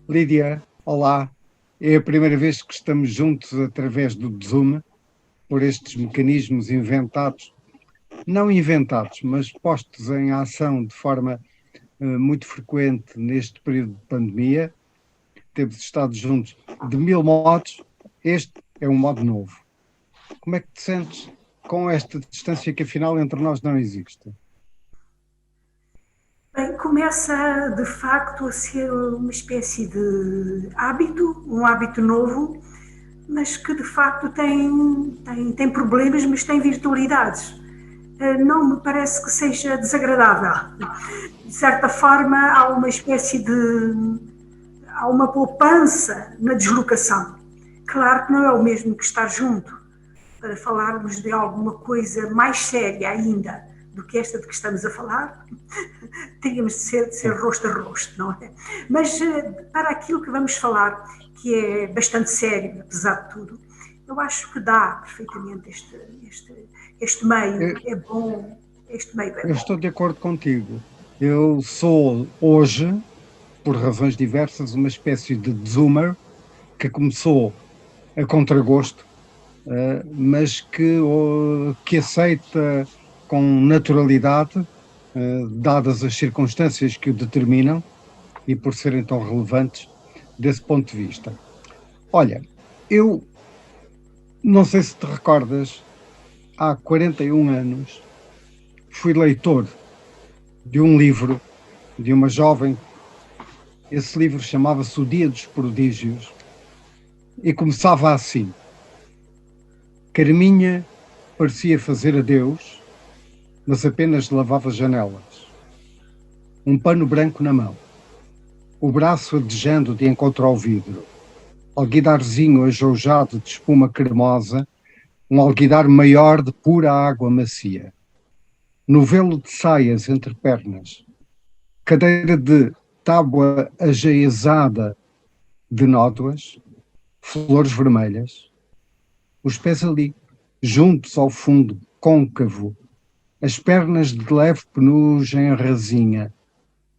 Lídia, olá. É a primeira vez que estamos juntos através do Zoom, por estes mecanismos inventados, não inventados, mas postos em ação de forma muito frequente neste período de pandemia. Temos estado juntos de mil modos. Este é um modo novo. Como é que te sentes com esta distância que afinal entre nós não existe? Bem, começa de facto a ser uma espécie de hábito, um hábito novo, mas que de facto tem problemas, mas tem virtualidades. Não me parece que seja desagradável. De certa forma, há uma espécie de. Há uma poupança na deslocação. Claro que não é o mesmo que estar junto, para falarmos de alguma coisa mais séria ainda do que esta de que estamos a falar, teríamos de ser rosto a rosto, não é? Mas para aquilo que vamos falar, que é bastante sério, apesar de tudo, eu acho que dá perfeitamente este meio, Eu, é bom, este meio é eu bom. estou de acordo contigo. Eu sou hoje, por razões diversas, uma espécie de Zoomer que começou a contragosto, mas que aceita com naturalidade, dadas as circunstâncias que o determinam e por serem tão relevantes desse ponto de vista. Olha, eu não sei se te recordas, há 41 anos fui leitor de um livro de uma jovem. Esse livro chamava-se O Dia dos Prodígios e começava assim: Carminha parecia fazer adeus, mas apenas lavava janelas, um pano branco na mão, o braço adejando de encontro ao vidro, alguidarzinho ajoujado de espuma cremosa, um alguidar maior de pura água macia, novelo de saias entre pernas, cadeira de tábua ajaezada de nódoas, flores vermelhas, os pés ali, juntos ao fundo, côncavo, as pernas de leve penugem rasinha.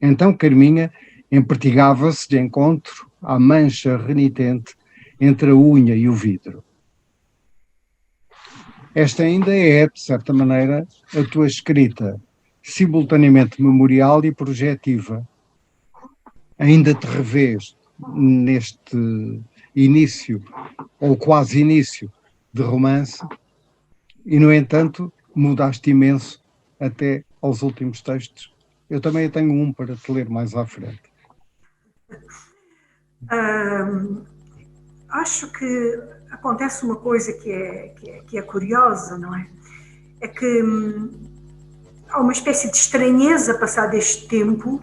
Então Carminha empertigava-se de encontro à mancha renitente entre a unha e o vidro. Esta ainda é, de certa maneira, a tua escrita, simultaneamente memorial e projetiva. Ainda te revês neste início, ou quase início, de romance, e, no entanto, mudaste imenso até aos últimos textos. Eu também tenho um para te ler mais à frente. Hum, Acho que acontece uma coisa que é curiosa, não é? É que há uma espécie de estranheza passado este tempo,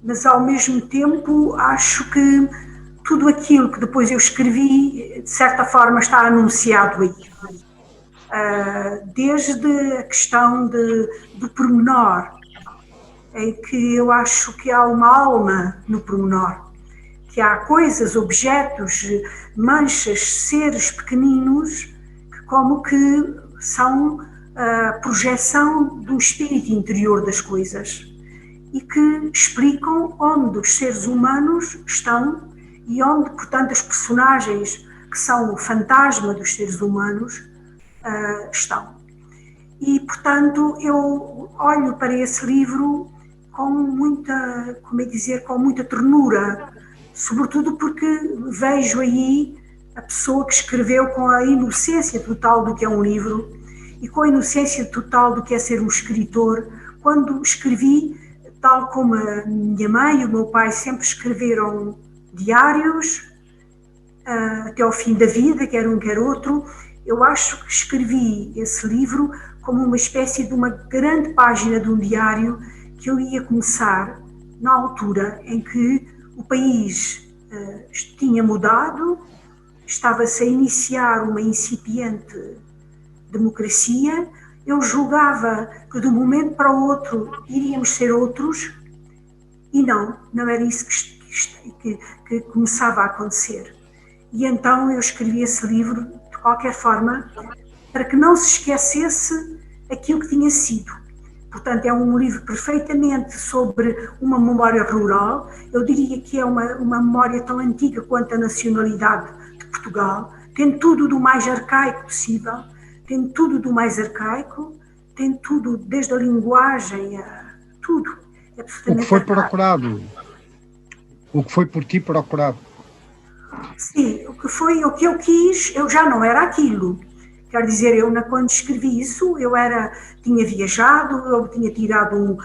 mas ao mesmo tempo acho que tudo aquilo que depois eu escrevi, de certa forma, está anunciado aí. Desde a questão do pormenor, em que eu acho que há uma alma no pormenor, que há coisas, objetos, manchas, seres pequeninos, que como que são a projeção do espírito interior das coisas e que explicam onde os seres humanos estão e onde, portanto, as personagens que são o fantasma dos seres humanos estão. E, portanto, eu olho para esse livro com muita, como é dizer, com muita ternura, sobretudo porque vejo aí a pessoa que escreveu com a inocência total do que é um livro e com a inocência total do que é ser um escritor. Quando escrevi, tal como a minha mãe e o meu pai sempre escreveram diários, até ao fim da vida, quer um quer outro, eu acho que escrevi esse livro como uma espécie de uma grande página de um diário que eu ia começar na altura em que o país tinha mudado, estava-se a iniciar uma incipiente democracia. Eu julgava que de um momento para o outro iríamos ser outros e não era isso que começava a acontecer. E então eu escrevi esse livro de qualquer forma para que não se esquecesse aquilo que tinha sido, Portanto, é um livro perfeitamente sobre uma memória rural. Eu diria que é uma memória tão antiga quanto a nacionalidade de Portugal. Tem tudo do mais arcaico possível, tem tudo do mais arcaico, tem tudo, desde a linguagem a tudo. É O que absolutamente foi arcaico. procurado, o que foi por ti procurado. Sim, o que eu quis, eu já não era aquilo. Quer dizer, quando escrevi isso, tinha viajado, eu tinha tirado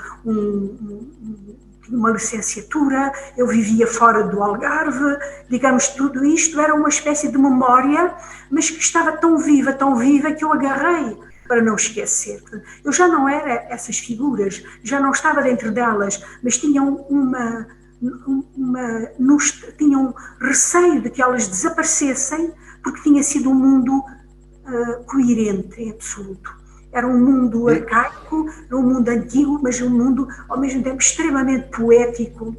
uma licenciatura, eu vivia fora do Algarve, digamos, tudo isto era uma espécie de memória, mas que estava tão viva, que eu agarrei para não esquecer. Eu já não era essas figuras, já não estava dentro delas, mas tinham tinham receio de que elas desaparecessem, porque tinha sido um mundo coerente em absoluto. Era um mundo E, arcaico, era um mundo antigo, mas um mundo ao mesmo tempo extremamente poético,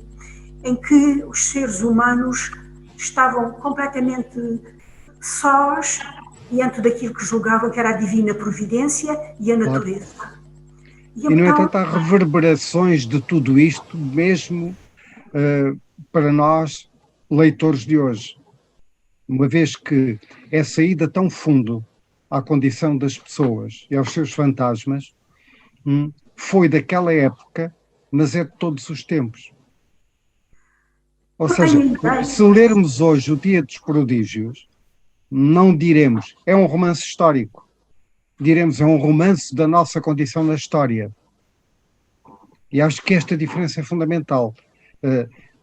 em que os seres humanos estavam completamente sós diante daquilo que julgavam que era a divina providência e a claro, natureza. E e, no então, entanto, há reverberações de tudo isto, mesmo para nós, leitores de hoje, uma vez que é saída tão fundo à condição das pessoas e aos seus fantasmas, foi daquela época, mas é de todos os tempos. Ou não seja, tenho ideia. se lermos hoje o Dia dos Prodígios, não diremos é um romance histórico, diremos é um romance da nossa condição na história. E acho que esta diferença é fundamental.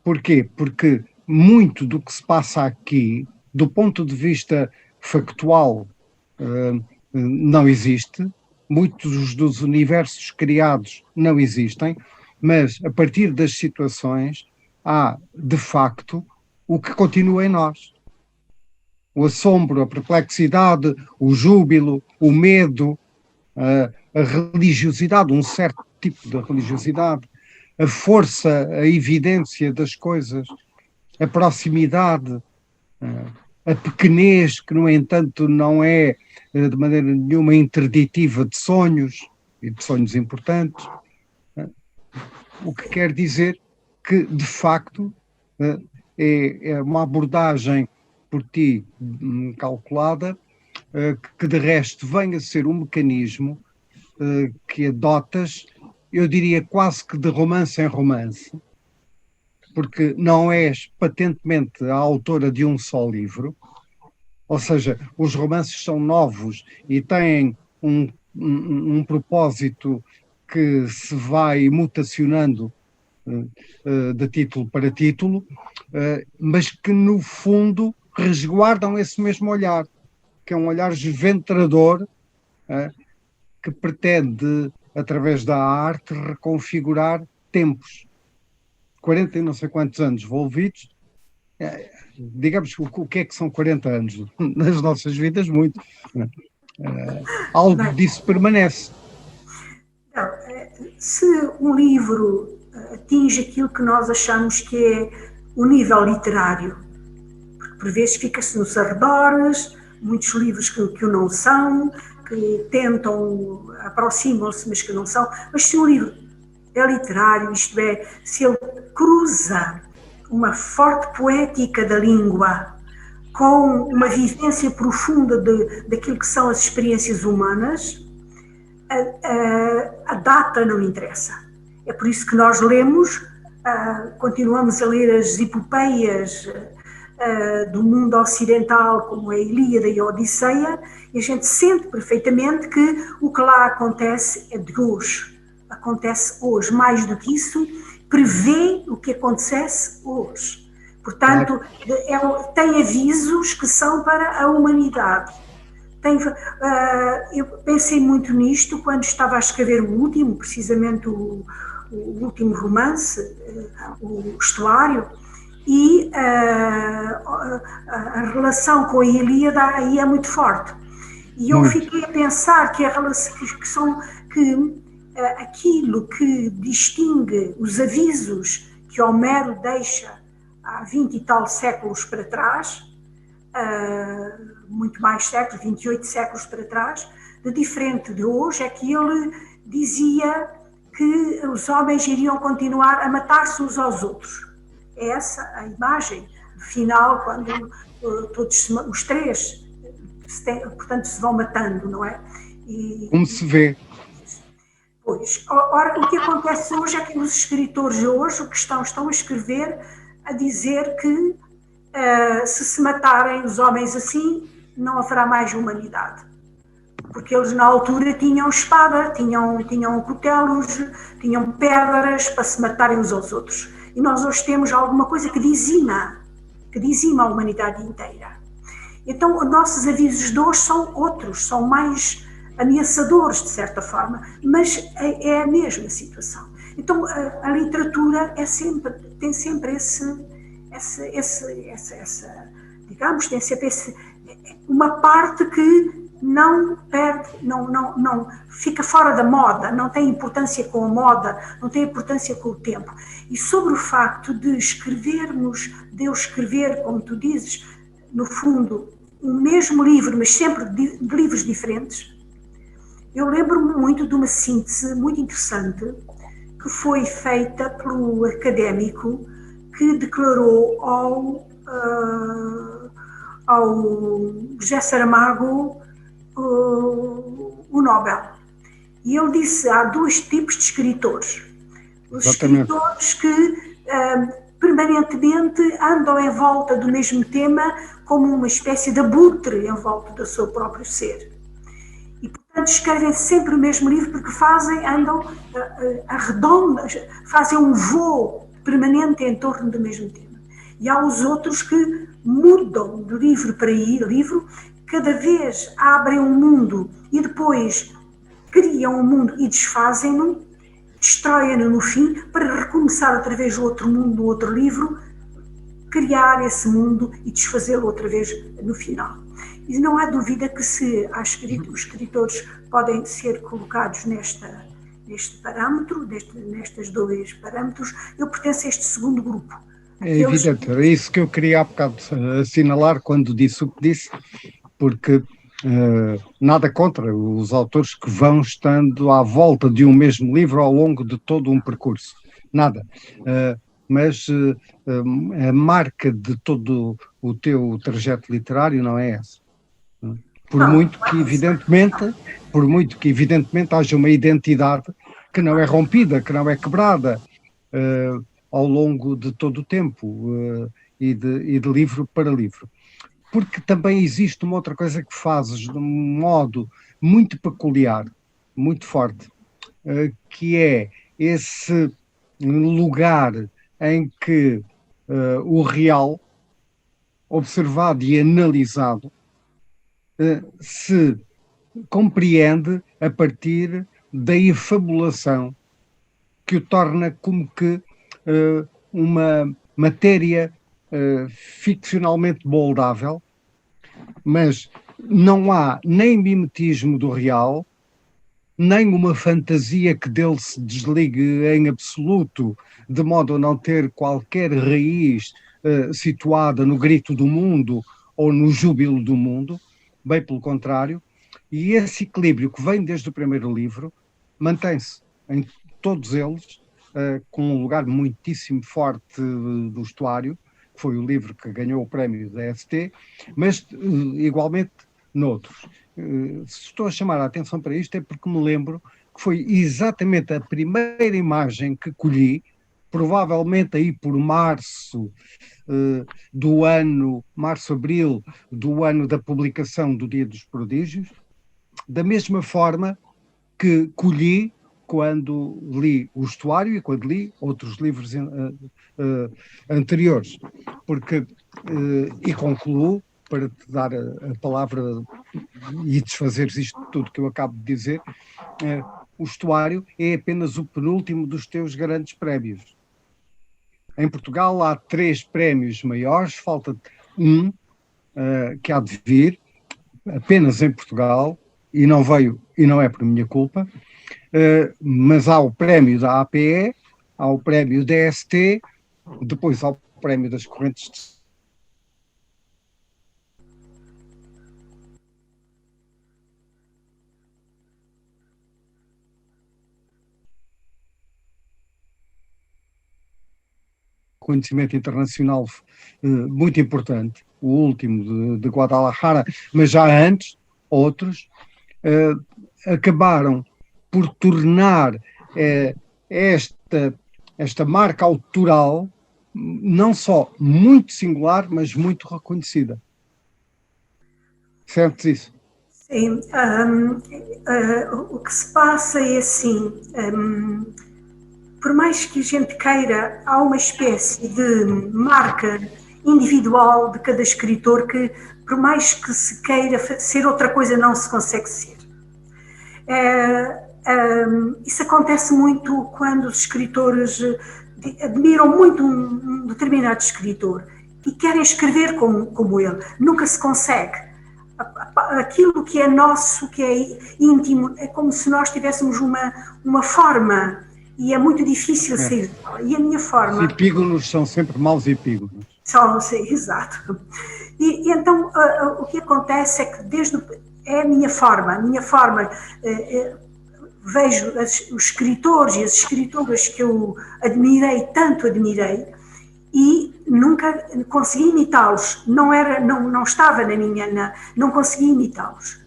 Porquê? Porque muito do que se passa aqui, do ponto de vista factual, não existe, muitos dos universos criados não existem, mas a partir das situações há, de facto, o que continua em nós. O assombro, a perplexidade, o júbilo, o medo, a religiosidade, um certo tipo de religiosidade, a força, a evidência das coisas, a proximidade, a pequenez, que no entanto não é de maneira nenhuma interditiva de sonhos, e de sonhos importantes, o que quer dizer que, de facto, é uma abordagem por ti calculada, que de resto vem a ser um mecanismo que adotas, eu diria quase que de romance em romance, porque não és patentemente a autora de um só livro, ou seja, os romances são novos e têm um propósito que se vai mutacionando de título para título, mas que no fundo resguardam esse mesmo olhar, que é um olhar desventrador, que pretende, através da arte, reconfigurar tempos. 40 e não sei quantos anos envolvidos, digamos, o que é que são 40 anos? Nas nossas vidas, muito. Algo Bem, disso permanece. então, se um livro atinge aquilo que nós achamos que é o nível literário, porque por vezes fica-se nos arredores, muitos livros que o não são, que tentam, aproximam-se, mas que não são, mas se um livro é literário, isto é, se ele cruza uma forte poética da língua com uma vivência profunda daquilo que são as experiências humanas, a data não interessa. É por isso que nós lemos, continuamos a ler as epopeias do mundo ocidental, como a Ilíada e a Odisseia, e a gente sente perfeitamente que o que lá acontece é de hoje. Acontece hoje. Mais do que isso, prevê o que acontecesse hoje. Portanto, Claro. tem avisos que são para a humanidade. Eu pensei muito nisto quando estava a escrever o último, precisamente o último romance, o Estuário, e a relação com a Ilíada aí é muito forte. E eu Muito. fiquei a pensar que aquilo que distingue os avisos que Homero deixa há 20 e tal séculos para trás, muito mais séculos, 28 séculos para trás, de diferente de hoje, é que ele dizia que os homens iriam continuar a matar-se uns aos outros. É essa a imagem final, quando todos os três, portanto, se vão matando, não é? Como se vê. Pois, ora, o que acontece hoje é que os escritores hoje o que estão a escrever a dizer que se matarem os homens assim, não haverá mais humanidade. Porque eles na altura tinham espada, tinham cutelos, tinham pedras para se matarem uns aos outros. E nós hoje temos alguma coisa que dizima a humanidade inteira. Então, os nossos avisos de hoje são outros, são mais ameaçadores, de certa forma, mas é a mesma situação. Então, a literatura tem sempre digamos, tem sempre uma parte que não perde, não fica fora da moda, não tem importância com a moda, não tem importância com o tempo. E sobre o facto de eu escrever, como tu dizes, no fundo, o mesmo livro, mas sempre de livros diferentes, eu lembro-me muito de uma síntese muito interessante que foi feita pelo académico que declarou ao José Saramago o Nobel. E ele disse, há dois tipos de escritores. Os escritores que permanentemente andam em volta do mesmo tema como uma espécie de abutre em volta do seu próprio ser. E, portanto, escrevem sempre o mesmo livro porque andam arredondas, fazem um voo permanente em torno do mesmo tema. E há os outros que mudam de livro para livro, cada vez abrem um mundo e depois criam um mundo e desfazem-no, destroem-no no fim, para recomeçar outra vez outro mundo, outro livro, criar esse mundo e desfazê-lo outra vez no final. E não há dúvida que os escritores podem ser colocados neste parâmetro, nestes dois parâmetros. Eu pertenço a este segundo grupo. É evidente, é isso que eu queria há bocado assinalar quando disse o que disse, porque nada contra os autores que vão estando à volta de um mesmo livro ao longo de todo um percurso, nada. Mas a marca de todo o teu trajeto literário não é essa. Por muito que evidentemente haja uma identidade que não é rompida, que não é quebrada ao longo de todo o tempo e de livro para livro. Porque também existe uma outra coisa que fazes de um modo muito peculiar, muito forte, que é esse lugar em que o real, observado e analisado, se compreende a partir da efabulação que o torna como que uma matéria ficcionalmente moldável, mas não há nem mimetismo do real, nem uma fantasia que dele se desligue em absoluto, de modo a não ter qualquer raiz situada no grito do mundo ou no júbilo do mundo, bem pelo contrário, e esse equilíbrio que vem desde o primeiro livro mantém-se em todos eles, com um lugar muitíssimo forte do Estuário, que foi o livro que ganhou o prémio da ST, mas igualmente noutros. Se estou a chamar a atenção para isto é porque me lembro que foi exatamente a primeira imagem que colhi, provavelmente aí por março do ano, março-abril do ano da publicação do Dia dos Prodígios, da mesma forma que colhi quando li o Estuário e quando li outros livros anteriores, porque, e concluo, para te dar a palavra e desfazeres isto tudo que eu acabo de dizer, o Estuário é apenas o penúltimo dos teus grandes prémios. Em Portugal há 3 prémios maiores, falta um que há de vir, apenas em Portugal, e não veio, e não é por minha culpa, mas há o prémio da APE, há o prémio da ST, depois há o prémio das correntes de reconhecimento internacional muito importante, o último de Guadalajara, mas já antes, outros, acabaram por tornar esta marca autoral não só muito singular, mas muito reconhecida. Sentes isso? Sim, o que se passa é assim, por mais que a gente queira, há uma espécie de marca individual de cada escritor que, por mais que se queira ser outra coisa, não se consegue ser. Isso acontece muito quando os escritores admiram muito um determinado escritor e querem escrever como ele. Nunca se consegue. Aquilo que é nosso, que é íntimo, é como se nós tivéssemos uma forma e é muito difícil sair dela. E a minha forma... Os epígonos são sempre maus epígonos. São, sim, exato. E então o que acontece é que é a minha forma, vejo os escritores e as escritoras que eu tanto admirei, e nunca consegui imitá-los, não estava na minha, não consegui imitá-los.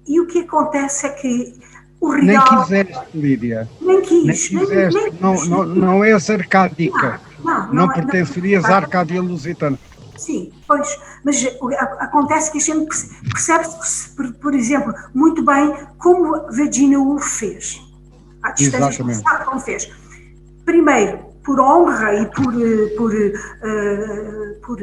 E o que acontece é que o real... Nem quiseste, Lídia. Nem quis. Não és arcádica. Não pertencerias à Arcádia Lusitana. Sim, pois, mas acontece que a gente percebe, por exemplo, muito bem como Virginia Woolf fez. À distância, sabe como fez. Primeiro, por honra e por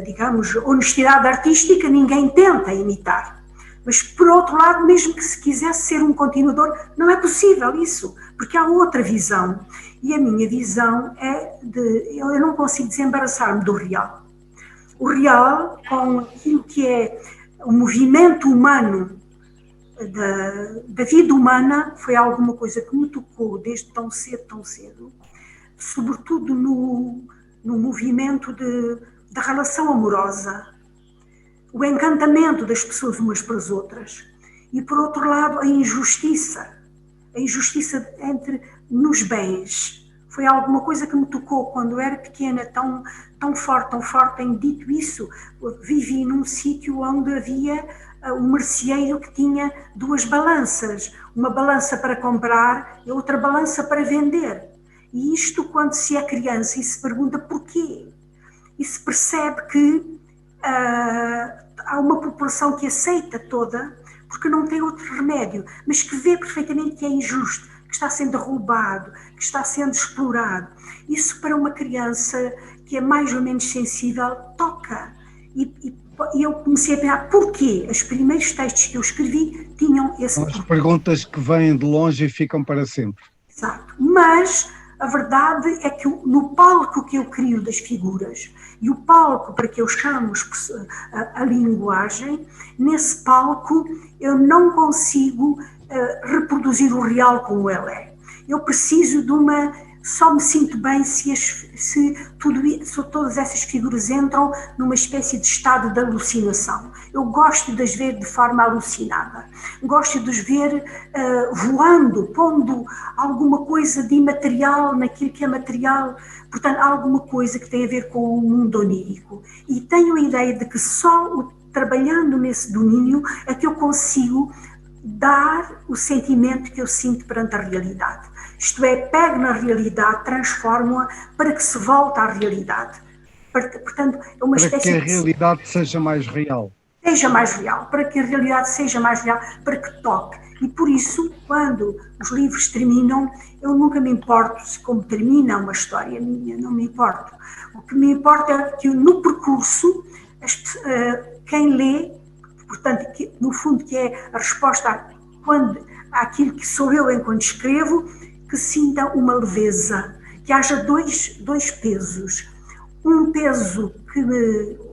digamos, honestidade artística, ninguém tenta imitar. Mas, por outro lado, mesmo que se quisesse ser um continuador, não é possível isso, porque há outra visão. E a minha visão é eu não consigo desembaraçar-me do real. O real, com aquilo que é o movimento humano, da vida humana, foi alguma coisa que me tocou desde tão cedo, sobretudo no movimento da relação amorosa, o encantamento das pessoas umas para as outras, e por outro lado a injustiça nos bens. Foi alguma coisa que me tocou quando eu era pequena, tão forte, tenho dito isso. Vivi num sítio onde havia um merceeiro que tinha duas balanças, uma balança para comprar e outra balança para vender. E isto, quando se é criança e se pergunta porquê, e se percebe que há uma população que aceita toda, porque não tem outro remédio, mas que vê perfeitamente que é injusto, que está sendo roubado, que está sendo explorado. Isso para uma criança que é mais ou menos sensível, toca. E eu comecei a pensar porquê os primeiros textos que eu escrevi tinham esse... São as perguntas que vêm de longe e ficam para sempre. Exato. Mas a verdade é que no palco que eu crio das figuras, e o palco para que eu chamo a linguagem, nesse palco eu não consigo reproduzir o real como ele é. Eu preciso de só me sinto bem se todas essas figuras entram numa espécie de estado de alucinação. Eu gosto de as ver de forma alucinada. Gosto de as ver voando, pondo alguma coisa de imaterial naquilo que é material. Portanto, alguma coisa que tem a ver com o mundo onírico. E tenho a ideia de que só trabalhando nesse domínio é que eu consigo dar o sentimento que eu sinto perante a realidade. Isto é, pego na realidade, transformo-a para que se volte à realidade. Portanto, é uma espécie para que a realidade seja mais real. Seja mais real, para que a realidade seja mais real, para que toque. E por isso, quando os livros terminam, eu nunca me importo se como termina uma história minha, não me importo. O que me importa é que no percurso, quem lê, portanto, no fundo que é a resposta àquilo que sou eu enquanto escrevo, que sinta uma leveza, que haja dois pesos. Um peso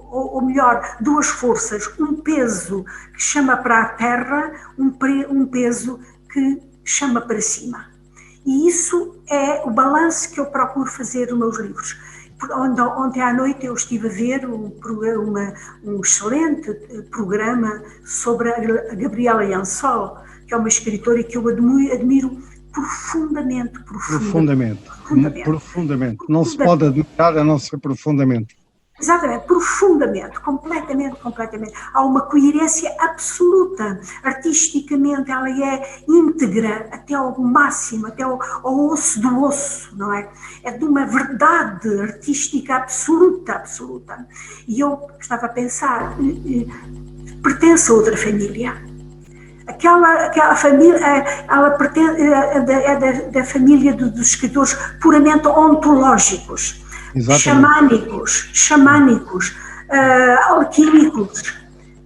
ou melhor, duas forças, um peso que chama para a terra, um peso que chama para cima. E isso é o balanço que eu procuro fazer nos meus livros. Ontem à noite eu estive a ver um excelente programa sobre a Gabriela Yansol, que é uma escritora que eu admiro profundamente, Profundamente. Não se pode admirar a não ser profundamente. Exatamente, profundamente, completamente. Há uma coerência absoluta. Artisticamente ela é íntegra até ao máximo, até ao osso do osso, não é? É de uma verdade artística absoluta. E eu estava a pensar, pertence a outra família. Aquela família, ela pertence, da família dos escritores puramente ontológicos. Xamânicos, alquímicos.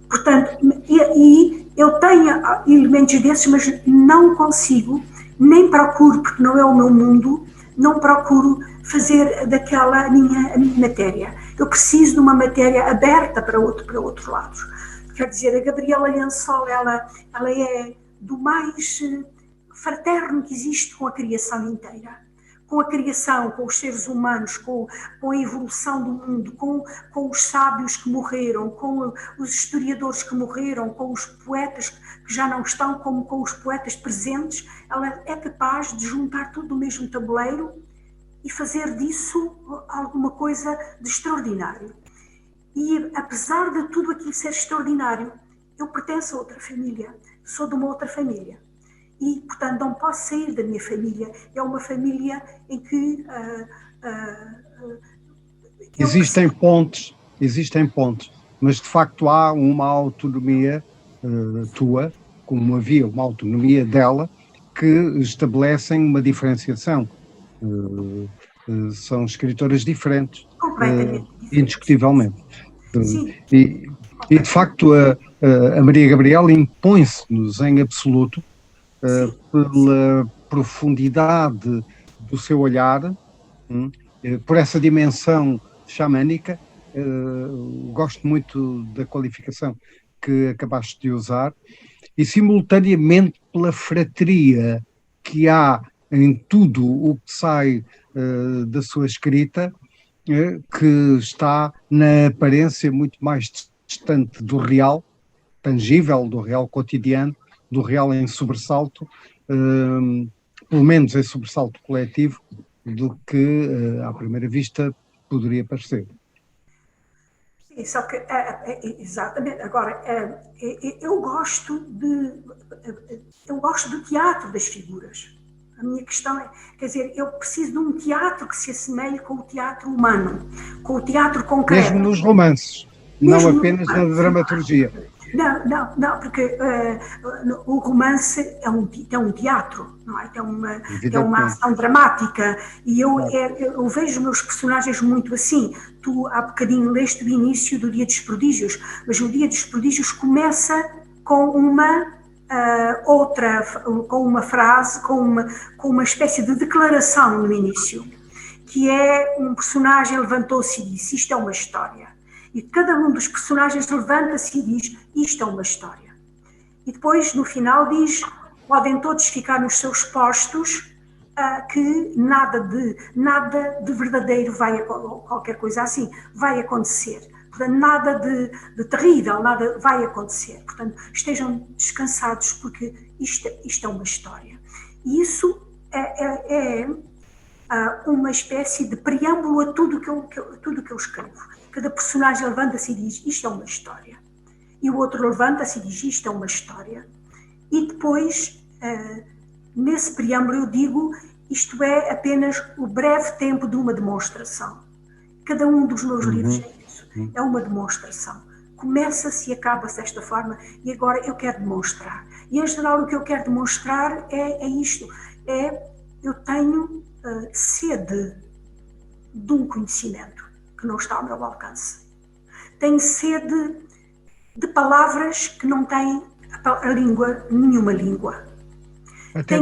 Portanto, e eu tenho elementos desses, mas não consigo, nem procuro, porque não é o meu mundo, não procuro fazer daquela a minha matéria. Eu preciso de uma matéria aberta para outro lado. Quer dizer, a Gabriela Lençol, ela é do mais fraterno que existe com a criação inteira. Com a criação, com os seres humanos, com a evolução do mundo, com os sábios que morreram, com os historiadores que morreram, com os poetas que já não estão, como com os poetas presentes, ela é capaz de juntar tudo no mesmo tabuleiro e fazer disso alguma coisa de extraordinário. E apesar de tudo aquilo ser extraordinário, eu pertenço a outra família, sou de uma outra família. E, portanto, não posso sair da minha família. É uma família em que... Existem pontes, mas de facto há uma autonomia tua, como havia uma autonomia dela, que estabelecem uma diferenciação. São escritoras diferentes, indiscutivelmente. E, de facto, a Maria Gabriela impõe-se-nos em absoluto pela profundidade do seu olhar, por essa dimensão xamânica. Gosto muito da qualificação que acabaste de usar, e simultaneamente pela fratria que há em tudo o que sai da sua escrita, que está na aparência muito mais distante do real, tangível, do real cotidiano, do real em sobressalto, pelo menos em sobressalto coletivo, do que à primeira vista poderia parecer. Sim, só que, exatamente, agora, eu gosto do teatro das figuras. A minha questão é, quer dizer, eu preciso de um teatro que se assemelhe com o teatro humano, com o teatro concreto. Mesmo nos romances, não apenas na dramaturgia. Não, porque o romance é um teatro, não é? É uma ação dramática, e eu vejo meus personagens muito assim. Tu há bocadinho leste o início do Dia dos Prodígios, mas o Dia dos Prodígios começa com uma frase, com uma espécie de declaração no início, que é um personagem levantou-se e disse: isto é uma história. E cada um dos personagens levanta-se e diz: isto é uma história. E depois, no final, diz: podem todos ficar nos seus postos, que nada de verdadeiro qualquer coisa assim, vai acontecer. Portanto, nada de terrível, nada vai acontecer. Portanto, estejam descansados, porque isto é uma história. E isso é uma espécie de preâmbulo a tudo que eu escrevo. Cada personagem levanta-se e diz: isto é uma história. E o outro levanta-se e diz: isto é uma história. E depois, nesse preâmbulo, eu digo: isto é apenas o breve tempo de uma demonstração. Cada um dos meus livros é isso. É uma demonstração. Começa-se e acaba-se desta forma, e agora eu quero demonstrar. E, em geral, o que eu quero demonstrar é isto. Eu tenho sede de um conhecimento que não está ao meu alcance. Tenho sede de palavras que não têm nenhuma língua. Até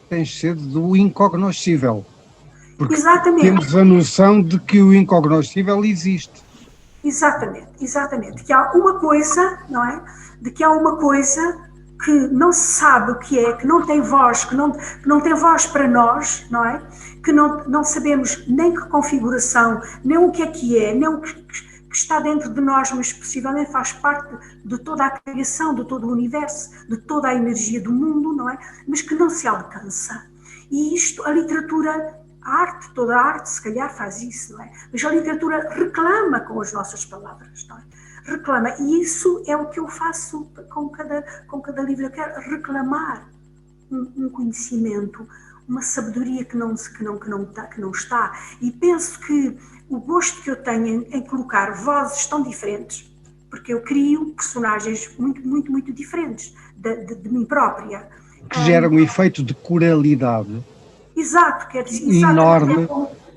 tens sede do incognoscível. Porque exatamente. Temos a noção de que o incognoscível existe. Exatamente. Que há uma coisa, não é? De que há uma coisa que não se sabe o que é, que não tem voz, que não tem voz para nós, não é? Que não sabemos nem que configuração, nem o que é, nem o que que está dentro de nós, mas possivelmente faz parte de toda a criação, de todo o universo, de toda a energia do mundo, não é? Mas que não se alcança. E isto, a literatura, a arte, toda a arte se calhar faz isso, não é? Mas a literatura reclama com as nossas palavras, não é? Reclama, e isso é o que eu faço com cada livro. Eu quero reclamar um conhecimento, uma sabedoria que não está. E penso que o gosto que eu tenho em colocar vozes tão diferentes, porque eu crio personagens muito diferentes de mim própria. Que gera um efeito de coralidade. Exato, quer dizer, enorme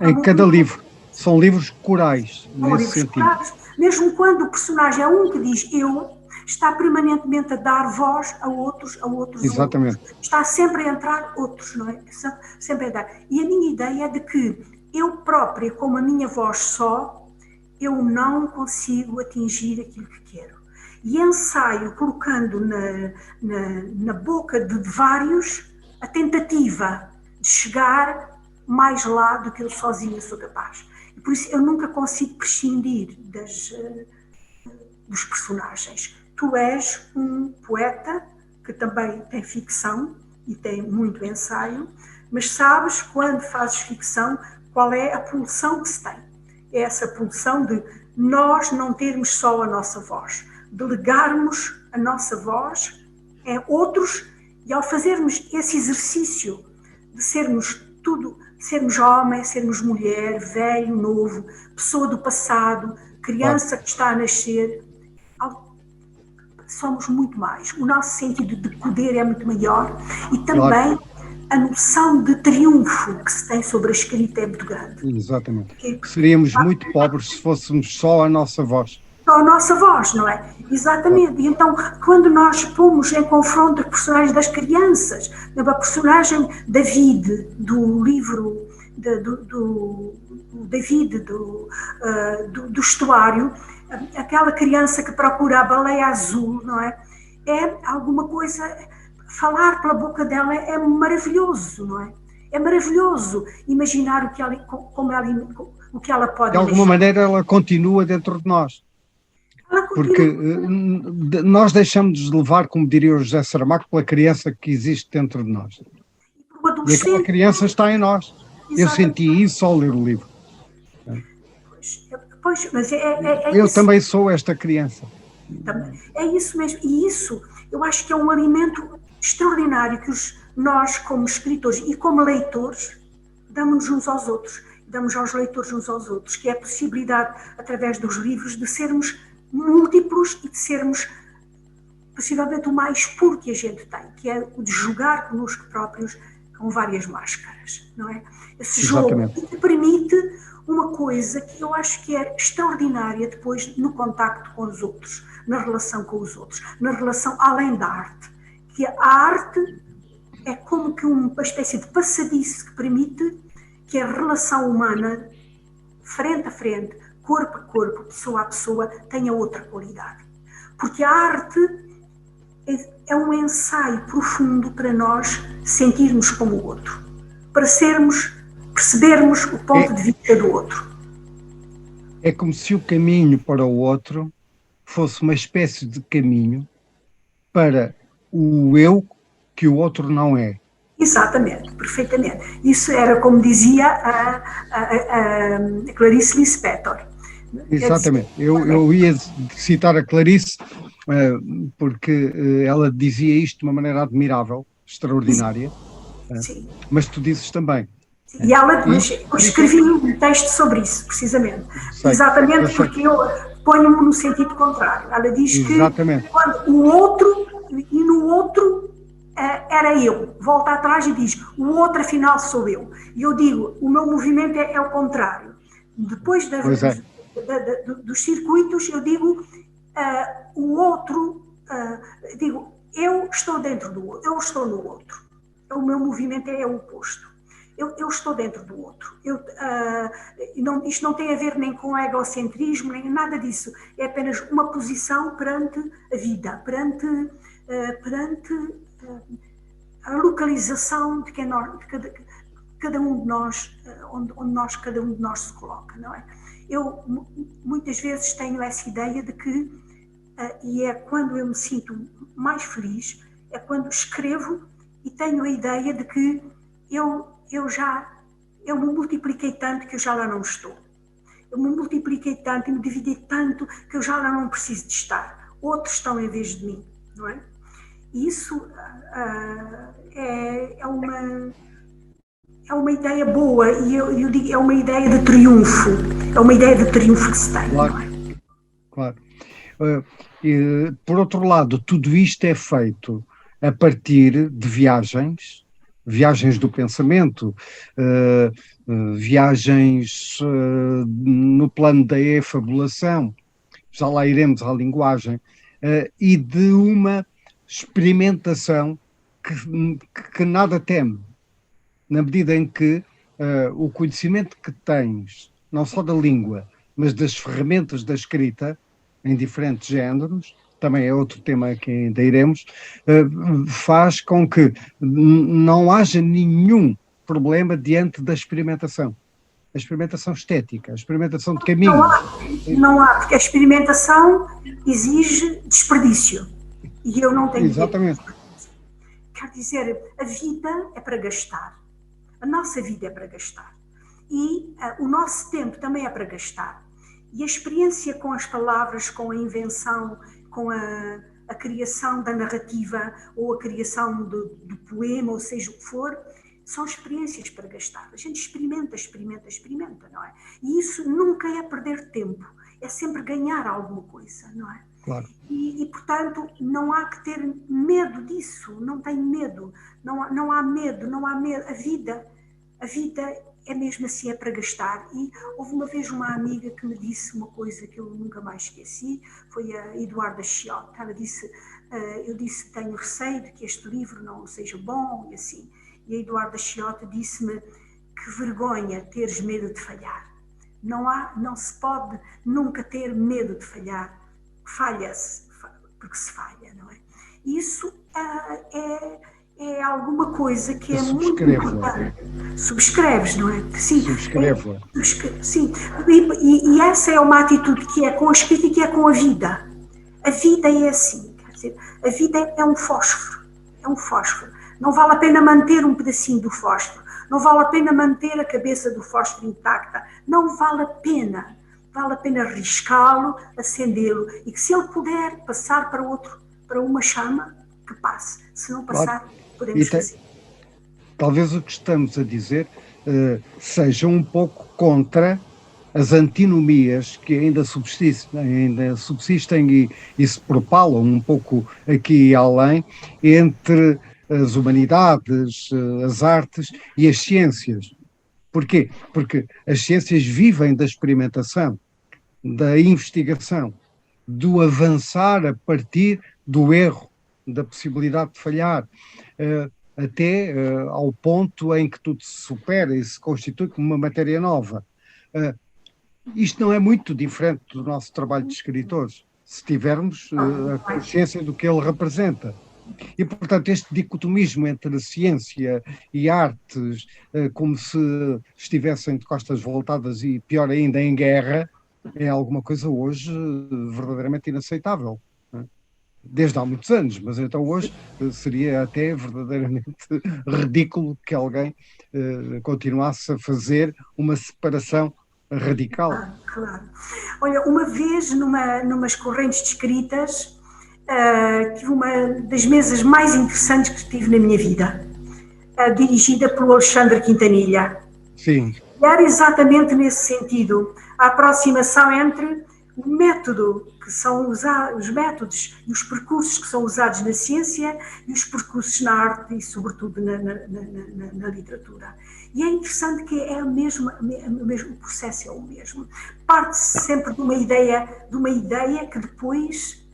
em cada livro. São livros corais, nesse sentido. Mesmo quando o personagem é um que diz eu, está permanentemente a dar voz a outros. Exatamente. A outros. Está sempre a entrar outros, não é? Sempre a dar. E a minha ideia é de que eu própria, com a minha voz só, eu não consigo atingir aquilo que quero. E ensaio colocando na boca de vários a tentativa de chegar mais lá do que eu sozinha sou capaz. E por isso eu nunca consigo prescindir dos personagens. Tu és um poeta que também tem ficção e tem muito ensaio, mas sabes, quando fazes ficção, qual é a pulsão que se tem. É essa pulsão de nós não termos só a nossa voz, delegarmos a nossa voz em outros, e ao fazermos esse exercício de sermos tudo, sermos homem, sermos mulher, velho, novo, pessoa do passado, criança que está a nascer, somos muito mais. O nosso sentido de poder é muito maior e também a noção de triunfo que se tem sobre a escrita é muito grande. Exatamente. Que seríamos muito pobres se fôssemos só a nossa voz. Só a nossa voz, não é? Exatamente. E então, quando nós pomos em confronto os personagens das crianças, a personagem David, do livro do David, do estuário, aquela criança que procura a baleia azul, não é? É alguma coisa, falar pela boca dela é maravilhoso, não é? É maravilhoso imaginar o que ela pode imaginar. De alguma maneira ela continua dentro de nós. Porque nós deixamos de levar, como diria o José Saramago, pela criança que existe dentro de nós. E aquela criança está em nós. Exatamente. Eu senti isso ao ler o livro. Pois, mas eu isso. Também sou esta criança. É isso mesmo. E isso eu acho que é um alimento extraordinário que nós, como escritores e como leitores, damos uns aos outros. Damos aos leitores uns aos outros, que é a possibilidade, através dos livros, de sermos múltiplos e de sermos possivelmente o mais puro que a gente tem, que é o de jogar connosco próprios com várias máscaras, não é? Esse jogo que permite uma coisa que eu acho que é extraordinária depois no contacto com os outros, na relação com os outros, na relação além da arte, que a arte é como que uma espécie de passadiço que permite que a relação humana, frente a frente, corpo a corpo, pessoa a pessoa, tenha outra qualidade. Porque a arte é um ensaio profundo para nós sentirmos como o outro, para percebermos o ponto de vista do outro. É como se o caminho para o outro fosse uma espécie de caminho para o eu que o outro não é. Exatamente, perfeitamente. Isso era como dizia a Clarice Lispector. Exatamente. Eu ia citar a Clarice porque ela dizia isto de uma maneira admirável, extraordinária. Sim. Mas tu dizes também. E ela, eu escrevi um texto sobre isso, precisamente. Exatamente porque eu ponho-me no sentido contrário. Ela diz que quando o outro, e no outro era eu, volta atrás e diz, o outro afinal sou eu. E eu digo, o meu movimento é o contrário. Depois dos circuitos, eu digo, o outro, digo, eu estou dentro do outro, eu estou no outro. O meu movimento é o oposto. Eu estou dentro do outro. Isto não tem a ver nem com egocentrismo, nem nada disso. É apenas uma posição perante a vida, perante a localização de cada um de nós, onde cada um de nós se coloca, não é? Eu muitas vezes tenho essa ideia de que, e é quando eu me sinto mais feliz, é quando escrevo e tenho a ideia de que eu me multipliquei tanto que eu já lá não estou. Eu me multipliquei tanto e me dividi tanto que eu já lá não preciso de estar. Outros estão em vez de mim, não é? E isso é uma ideia boa e eu digo, é uma ideia de triunfo. É uma ideia de triunfo que se tem, Claro, não é? claro. Por outro lado, tudo isto é feito a partir de viagens do pensamento, viagens no plano da efabulação, já lá iremos à linguagem, e de uma experimentação que nada teme, na medida em que o conhecimento que tens, não só da língua, mas das ferramentas da escrita, em diferentes géneros, também é outro tema que ainda iremos, faz com que não haja nenhum problema diante da experimentação. A experimentação estética, a experimentação de caminhos. Não há, porque a experimentação exige desperdício. E eu não tenho Exatamente. tempo. Quer dizer, a vida é para gastar. A nossa vida é para gastar. E o nosso tempo também é para gastar. E a experiência com as palavras, com a invenção, com a criação da narrativa ou a criação do poema, ou seja o que for, são experiências para gastar. A gente experimenta, não é? E isso nunca é perder tempo, é sempre ganhar alguma coisa, não é? Claro. E portanto, não há que ter medo disso, não tem medo, não há medo, não há medo. A vida é mesmo assim, é para gastar. E houve uma vez uma amiga que me disse uma coisa que eu nunca mais esqueci, foi a Eduarda Chiotte. Ela disse, eu disse, tenho receio de que este livro não seja bom, e assim. E a Eduarda Chiotte disse-me, que vergonha teres medo de falhar. Não se pode nunca ter medo de falhar. Falha-se, porque se falha, não é? Isso é alguma coisa que é muito importante. Subscreves, não é? Sim. Subscrevo-a. Sim. E essa é uma atitude que é com a escrita e que é com a vida. A vida é assim, quer dizer, a vida é um fósforo. É um fósforo. Não vale a pena manter um pedacinho do fósforo. Não vale a pena manter a cabeça do fósforo intacta. Não vale a pena. Vale a pena riscá-lo, acendê-lo, e que se ele puder passar para uma chama, que passe. Se não passar, claro, podemos fazer. Talvez o que estamos a dizer seja um pouco contra as antinomias que ainda subsistem e se propalam um pouco aqui e além entre as humanidades, as artes e as ciências. Porquê? Porque as ciências vivem da experimentação, da investigação, do avançar a partir do erro, da possibilidade de falhar, até ao ponto em que tudo se supera e se constitui como uma matéria nova. Isto não é muito diferente do nosso trabalho de escritores, se tivermos a consciência do que ele representa. E, portanto, este dicotomismo entre a ciência e artes, como se estivessem de costas voltadas e, pior ainda, em guerra, é alguma coisa hoje verdadeiramente inaceitável. Desde há muitos anos, mas então hoje seria até verdadeiramente ridículo que alguém continuasse a fazer uma separação radical. Claro. Olha, uma vez numas correntes de escritas, tive uma das mesas mais interessantes que tive na minha vida, dirigida pelo Alexandre Quintanilha. Sim. E era exatamente nesse sentido, a aproximação entre o método que são usados, os métodos e os percursos que são usados na ciência e os percursos na arte e, sobretudo, na literatura. E é interessante que é o mesmo, o processo é o mesmo. Parte-se sempre de uma ideia que depois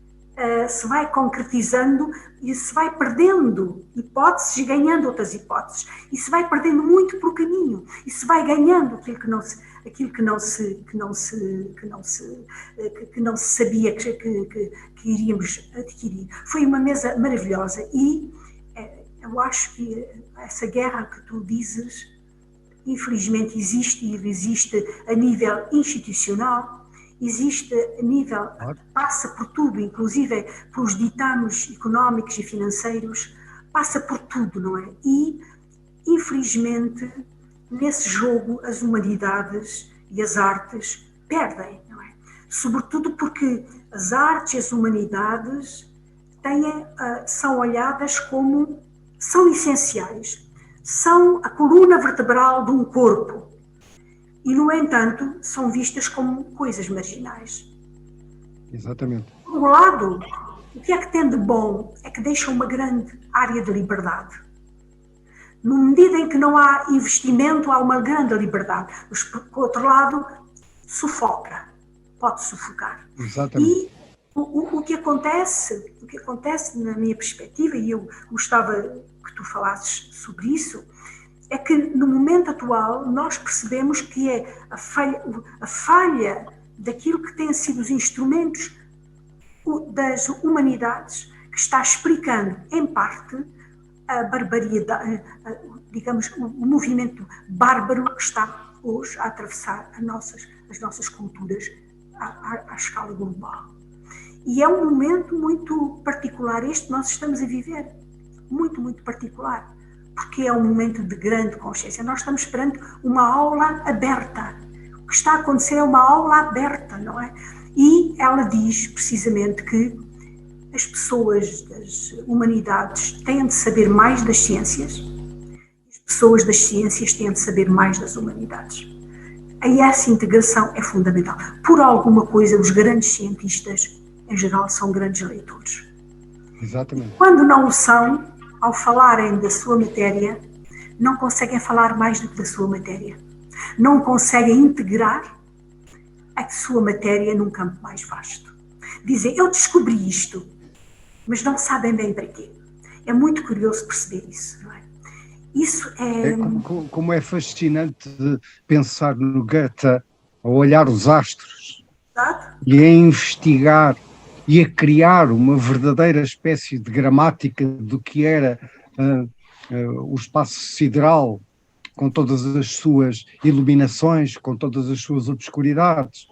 se vai concretizando e se vai perdendo hipóteses e ganhando outras hipóteses. E se vai perdendo muito pelo caminho. E se vai ganhando aquilo que não se sabia que iríamos adquirir. Foi uma mesa maravilhosa e eu acho que essa guerra que tu dizes infelizmente existe, e existe a nível institucional, existe a nível, passa por tudo, inclusive pelos ditames económicos e financeiros, passa por tudo, não é? E, infelizmente, nesse jogo as humanidades e as artes perdem, não é? Sobretudo porque as artes e as humanidades são olhadas como, são essenciais, são a coluna vertebral de um corpo e, no entanto, são vistas como coisas marginais. Exatamente. Por um lado, o que é que tem de bom é que deixa uma grande área de liberdade. Na medida em que não há investimento, há uma grande liberdade. Mas, por outro lado, sufoca, pode sufocar. Exatamente. E o que acontece na minha perspectiva, e eu gostava que tu falasses sobre isso, é que no momento atual nós percebemos que é a falha daquilo que têm sido os instrumentos das humanidades que está explicando, em parte, a barbaridade, digamos, o movimento bárbaro que está hoje a atravessar as nossas culturas à escala global. E é um momento muito particular, este que nós estamos a viver, muito, muito particular, porque é um momento de grande consciência. Nós estamos perante uma aula aberta. O que está a acontecer é uma aula aberta, não é? E ela diz precisamente que as pessoas das humanidades têm de saber mais das ciências, as pessoas das ciências têm de saber mais das humanidades. E essa integração é fundamental. Por alguma coisa, os grandes cientistas, em geral, são grandes leitores. Exatamente. E quando não o são, ao falarem da sua matéria, não conseguem falar mais do que da sua matéria. Não conseguem integrar a sua matéria num campo mais vasto. Dizem, eu descobri isto, mas não sabem bem para quê. É muito curioso perceber isso, não é? Isso é... Como é fascinante de pensar no Goethe a olhar os astros. Exato. E a investigar e a criar uma verdadeira espécie de gramática do que era o espaço sideral, com todas as suas iluminações, com todas as suas obscuridades,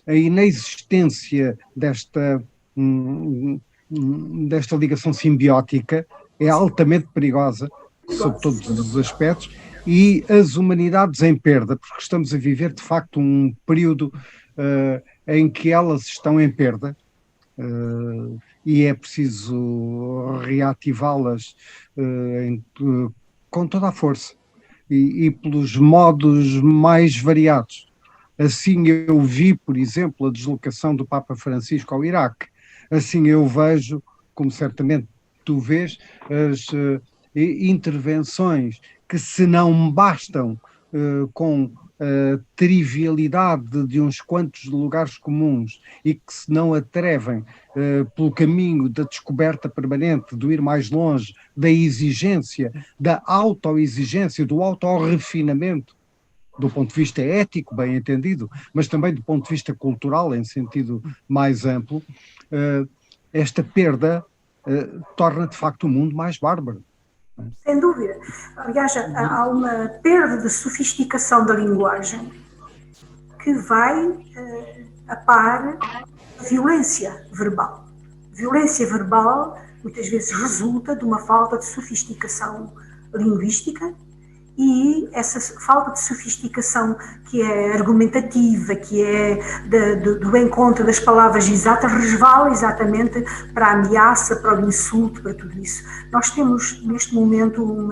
a inexistência desta ligação simbiótica é altamente perigosa, sob todos os aspectos, e as humanidades em perda, porque estamos a viver de facto um período em que elas estão em perda, e é preciso reativá-las com toda a força e pelos modos mais variados. Assim eu vi, por exemplo, a deslocação do Papa Francisco ao Iraque. Assim eu vejo, como certamente tu vês, as intervenções que, se não bastam com a trivialidade de uns quantos lugares comuns e que se não atrevem pelo caminho da descoberta permanente, do ir mais longe, da exigência, da autoexigência, do autorrefinamento, do ponto de vista ético, bem entendido, mas também do ponto de vista cultural, em sentido mais amplo, esta perda torna de facto o mundo mais bárbaro. Sem dúvida. Aliás, há uma perda de sofisticação da linguagem que vai a par da violência verbal. Violência verbal muitas vezes resulta de uma falta de sofisticação linguística, e essa falta de sofisticação que é argumentativa, que é do encontro das palavras exatas, resvala exatamente para a ameaça, para o insulto, para tudo isso. Nós temos neste momento um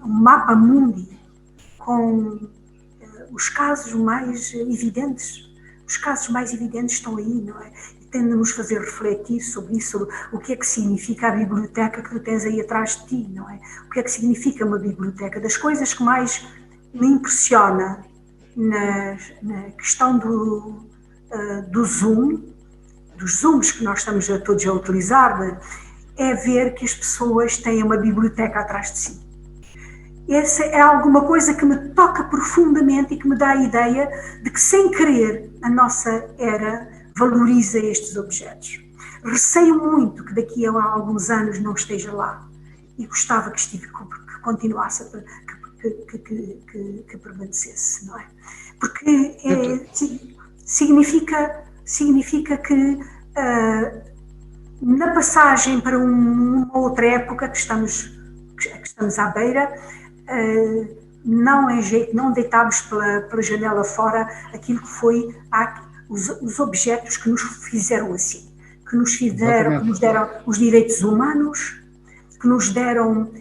mapa mundi com os casos mais evidentes. Os casos mais evidentes estão aí, não é? Tende a nos fazer refletir sobre isso, sobre o que é que significa a biblioteca que tu tens aí atrás de ti, não é? O que é que significa uma biblioteca? Das coisas que mais me impressiona na questão do Zoom, dos Zooms que nós estamos todos a utilizar, é ver que as pessoas têm uma biblioteca atrás de si. Essa é alguma coisa que me toca profundamente e que me dá a ideia de que, sem querer, a nossa era valoriza estes objetos. Receio muito que daqui a alguns anos não esteja lá, e gostava que continuasse, que prevalecesse, não é? Porque significa que na passagem para uma outra época que estamos à beira, não deitámos pela janela fora aquilo que foi os objetos que nos fizeram assim, que nos deram os direitos humanos, que nos deram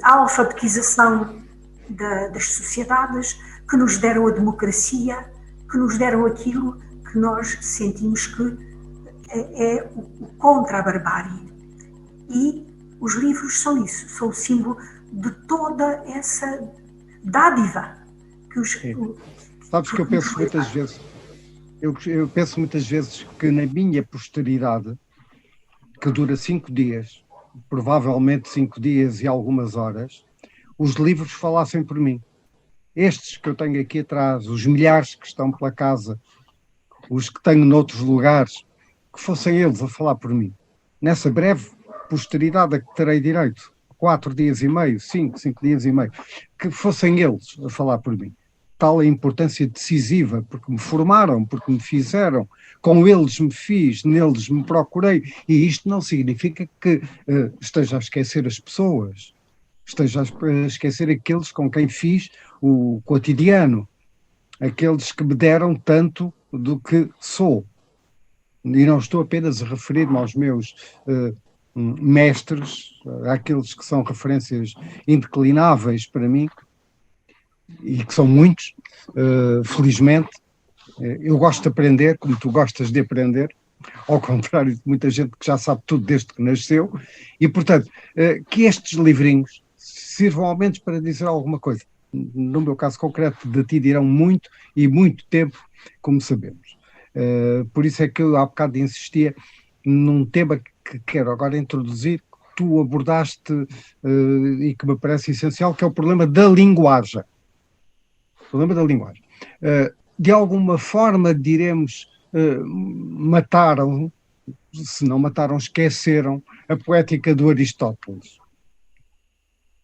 a alfabetização das sociedades, que nos deram a democracia, que nos deram aquilo que nós sentimos que é o contra a barbárie. E os livros são isso, são o símbolo de toda essa dádiva que os... Sabes que eu penso muitas vezes, eu penso muitas vezes que na minha posteridade, que dura 5 dias, provavelmente 5 dias e algumas horas, os livros falassem por mim. Estes que eu tenho aqui atrás, os milhares que estão pela casa, os que tenho noutros lugares, que fossem eles a falar por mim. Nessa breve posteridade a que terei direito, 4 dias e meio, 5 dias e meio, que fossem eles a falar por mim. Tal a importância decisiva, porque me formaram, porque me fizeram, com eles me fiz, neles me procurei, e isto não significa que esteja a esquecer as pessoas, esteja a esquecer aqueles com quem fiz o cotidiano, aqueles que me deram tanto do que sou. E não estou apenas a referir-me aos meus mestres, àqueles que são referências indeclináveis para mim, e que são muitos, felizmente. Eu gosto de aprender, como tu gostas de aprender, ao contrário de muita gente que já sabe tudo desde que nasceu, e, portanto, que estes livrinhos sirvam ao menos para dizer alguma coisa. No meu caso concreto, de ti dirão muito e muito tempo, como sabemos. Por isso é que eu há bocado insistia num tema que quero agora introduzir, que tu abordaste e que me parece essencial, que é o problema da linguagem. O problema da linguagem. De alguma forma, diremos, mataram, se não mataram, esqueceram a poética do Aristóteles.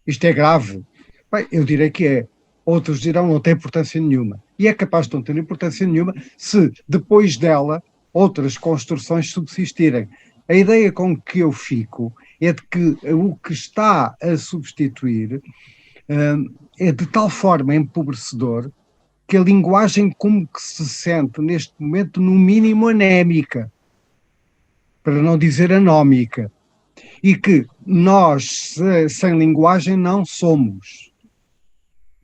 Isto é grave? Bem, eu direi que é. Outros dirão não tem importância nenhuma. E é capaz de não ter importância nenhuma se, depois dela, outras construções subsistirem. A ideia com que eu fico é de que o que está a substituir é de tal forma empobrecedor que a linguagem como que se sente neste momento no mínimo anémica, para não dizer anómica, e que nós sem linguagem não somos.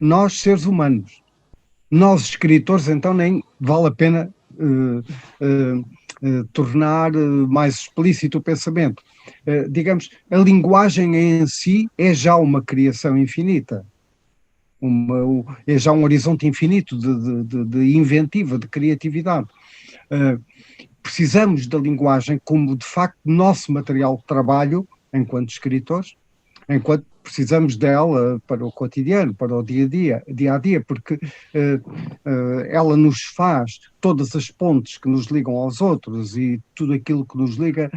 Nós, seres humanos, nós, escritores, então nem vale a pena tornar mais explícito o pensamento. Digamos, a linguagem em si é já uma criação infinita, é já um horizonte infinito de inventiva, de criatividade. Precisamos da linguagem como, de facto, nosso material de trabalho enquanto escritores, enquanto precisamos dela para o cotidiano, para o dia a dia, porque ela nos faz todas as pontes que nos ligam aos outros e tudo aquilo que nos liga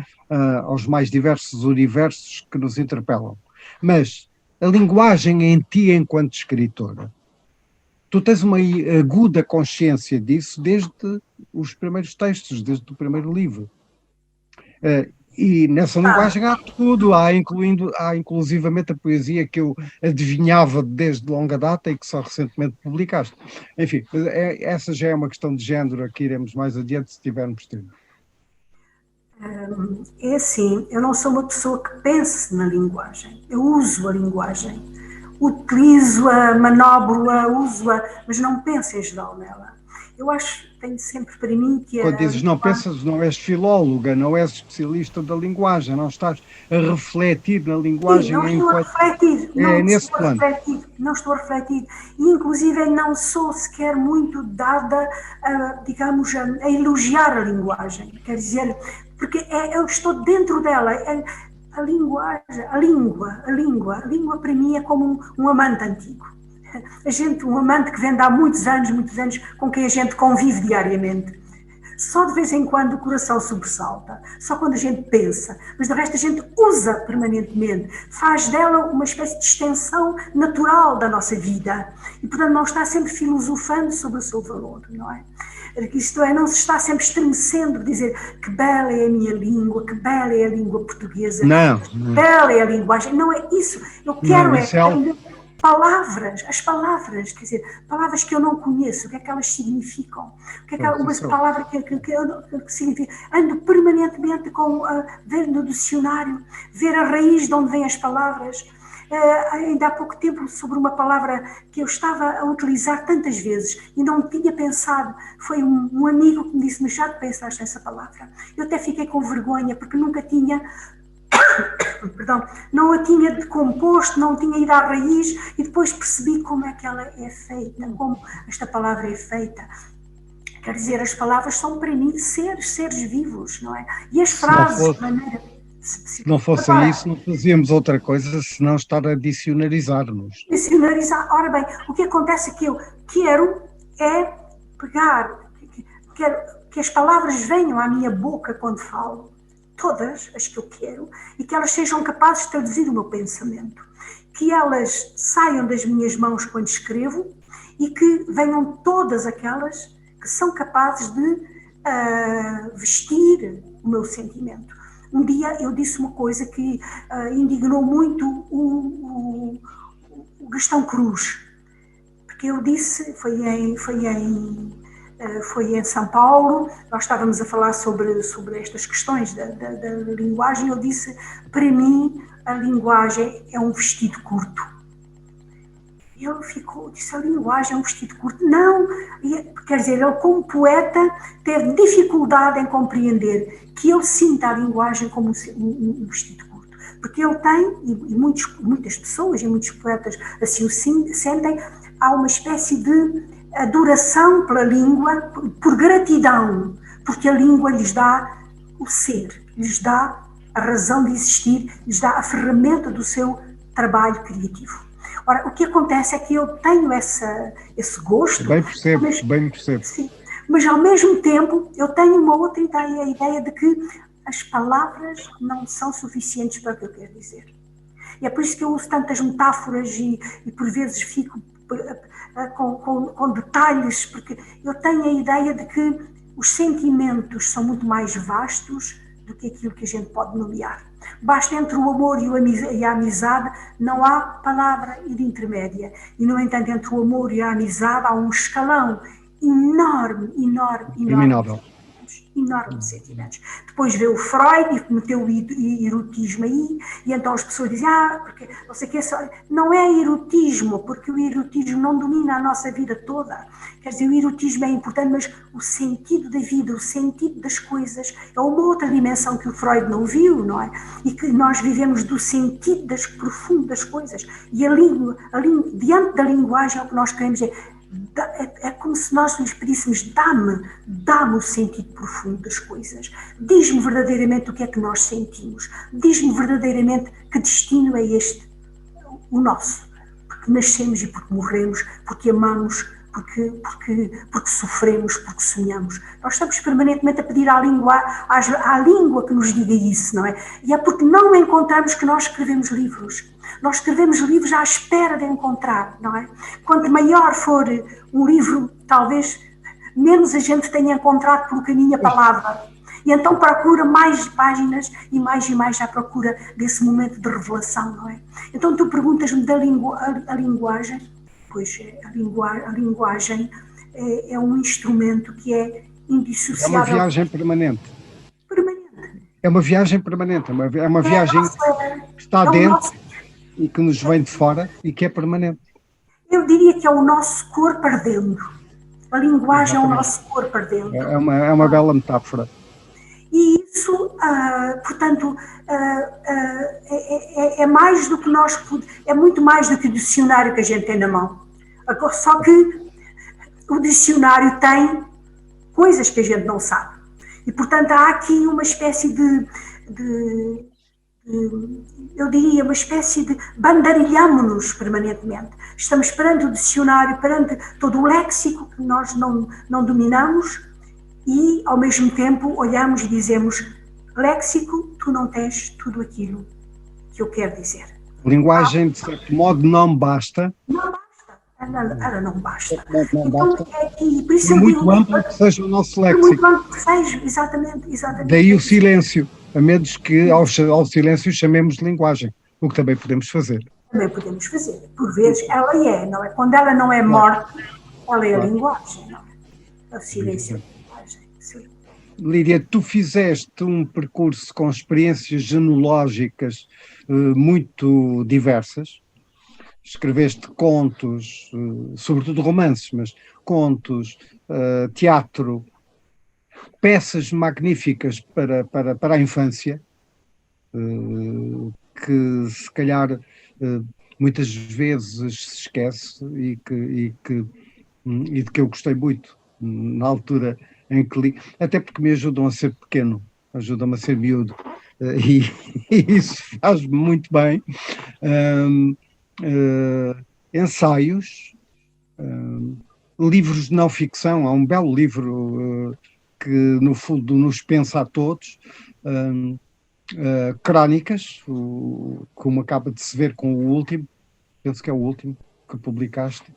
aos mais diversos universos que nos interpelam. Mas a linguagem em ti, enquanto escritora, tu tens uma aguda consciência disso desde os primeiros textos, desde o primeiro livro. E nessa linguagem há tudo, há inclusivamente a poesia que eu adivinhava desde longa data e que só recentemente publicaste. Enfim, essa já é uma questão de género que iremos mais adiante se tivermos tempo. É assim, eu não sou uma pessoa que pense na linguagem, eu uso a linguagem, utilizo-a, manobro-a, uso-a, mas não penso em geral nela. Eu acho, tenho sempre para mim que... Quando dizes não pensas, não és filóloga, não és especialista da linguagem, não estás a refletir na linguagem. Sim, não estou a refletir, não estou a refletir, e inclusive não sou sequer muito dada, digamos, a elogiar a linguagem, quer dizer, porque eu estou dentro dela. A linguagem, a língua para mim é como um amante antigo. Um amante que vem de há muitos anos, com quem a gente convive diariamente. Só de vez em quando o coração sobressalta, só quando a gente pensa, mas de resto a gente usa permanentemente, faz dela uma espécie de extensão natural da nossa vida e, portanto, não está sempre filosofando sobre o seu valor, não é? Isto é, não se está sempre estremecendo de dizer que bela é a minha língua, que bela é a língua portuguesa, que bela é a linguagem. Não é isso. Eu quero aprender palavras, as palavras, quer dizer, palavras que eu não conheço, o que é que elas significam, o que é que uma palavra que significa. Ando permanentemente ver no dicionário, ver a raiz de onde vêm as palavras. Ainda há pouco tempo, sobre uma palavra que eu estava a utilizar tantas vezes e não tinha pensado, foi um amigo que me disse, mas já te pensaste nessa palavra? Eu até fiquei com vergonha, porque nunca tinha, perdão, não a tinha decomposto, não tinha ido à raiz e depois percebi como é que ela é feita, como esta palavra é feita. Quer dizer, as palavras são para mim seres vivos, não é? E as frases, de maneira... Se não fosse isso, não fazíamos outra coisa senão estar a dicionarizar-nos. Dicionarizar. Ora bem, o que acontece é que eu quero pegar, quero que as palavras venham à minha boca quando falo, todas as que eu quero, e que elas sejam capazes de traduzir o meu pensamento. Que elas saiam das minhas mãos quando escrevo e que venham todas aquelas que são capazes de vestir o meu sentimento. Um dia eu disse uma coisa que indignou muito o Gastão Cruz, porque eu disse, foi em São Paulo, nós estávamos a falar sobre estas questões da linguagem, eu disse, para mim a linguagem é um vestido curto. E ele disse, a linguagem é um vestido curto. Não, quer dizer, ele como poeta teve dificuldade em compreender que eu sinto a linguagem como um vestido curto. Porque ele tem, e muitas pessoas e muitos poetas assim o sentem, há uma espécie de adoração pela língua, por gratidão, porque a língua lhes dá o ser, lhes dá a razão de existir, lhes dá a ferramenta do seu trabalho criativo. Ora, o que acontece é que eu tenho esse gosto... Bem percebo. Sim, mas ao mesmo tempo eu tenho uma outra ideia, a ideia de que as palavras não são suficientes para o que eu quero dizer. E é por isso que eu uso tantas metáforas e por vezes fico com detalhes, porque eu tenho a ideia de que os sentimentos são muito mais vastos do que aquilo que a gente pode nomear. Basta entre o amor e a amizade, não há palavra intermédia. E, no entanto, entre o amor e a amizade há um escalão enorme de sentimentos. Depois veio o Freud e meteu o erotismo aí, e então as pessoas dizem, porque não sei o que, não é erotismo, porque o erotismo não domina a nossa vida toda. Quer dizer, o erotismo é importante, mas o sentido da vida, o sentido das coisas, é uma outra dimensão que o Freud não viu, não é? E que nós vivemos do sentido profundo das coisas. E a língua, diante da linguagem, é o que nós queremos é como se nós lhes pedíssemos, dá-me o sentido profundo das coisas, diz-me verdadeiramente o que é que nós sentimos, diz-me verdadeiramente que destino é este, o nosso, porque nascemos e porque morremos, porque amamos, porque sofremos, porque sonhamos. Nós estamos permanentemente a pedir à língua que nos diga isso, não é? E é porque não encontramos que nós escrevemos livros. Nós escrevemos livros à espera de encontrar, não é? Quanto maior for um livro, talvez menos a gente tenha encontrado pelo caminho a palavra. E então procura mais páginas e mais à procura desse momento de revelação, não é? Então tu perguntas-me da linguagem. Pois a linguagem é um instrumento que é indissociável. É uma viagem permanente. É uma viagem permanente, é uma viagem que está dentro e que nos vem de fora e que é permanente. Eu diria que é o nosso corpo ardendo. A linguagem é o nosso corpo ardendo. É uma bela metáfora. E isso, portanto, é mais do que é muito mais do que o dicionário que a gente tem na mão. Só que o dicionário tem coisas que a gente não sabe. E, portanto, há aqui uma espécie eu diria, uma espécie de bandarilhamo-nos permanentemente. Estamos perante o dicionário, perante todo o léxico que nós não dominamos, e ao mesmo tempo olhamos e dizemos: léxico, tu não tens tudo aquilo que eu quero dizer. Linguagem, de certo modo, não basta. Não basta, ela não basta. Não Então, basta. e por isso Por eu muito digo, amplo que seja o nosso por muito léxico. amplo que seja, exatamente. Daí o silêncio, a menos que ao silêncio chamemos de linguagem, o que também podemos fazer. Também podemos fazer. Por vezes ela não é? Quando ela não é morte, ela é a linguagem, não é? O silêncio é a linguagem, sim. Lídia, tu fizeste um percurso com experiências genológicas muito diversas. Escreveste contos, sobretudo romances, mas contos, teatro, peças magníficas para a infância, que se calhar muitas vezes se esquece e de que eu gostei muito na altura em que li, até porque me ajudam a ser pequeno, ajudam-me a ser miúdo, e isso faz-me muito bem. Ensaios, livros de não ficção, há um belo livro que no fundo nos pensa a todos, crónicas, como acaba de se ver com o último, penso que é o último que publicaste,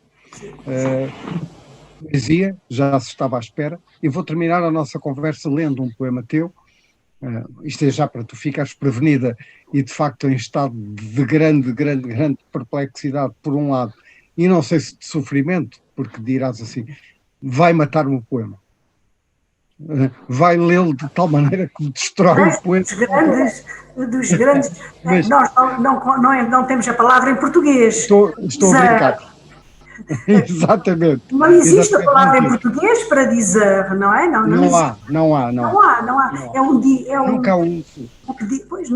poesia, já se estava à espera, e vou terminar a nossa conversa lendo um poema teu. Isto é já para tu ficares prevenida e de facto em estado de grande perplexidade por um lado, e não sei se de sofrimento, porque dirás assim, vai matar-me o poema, vai lê-lo de tal maneira que me destrói o poema. Dos grandes, Mas nós não temos a palavra em português. Estou a brincar. Exatamente. Não existe a palavra em português para dizer, não é? Não há. Nunca uso. Pois,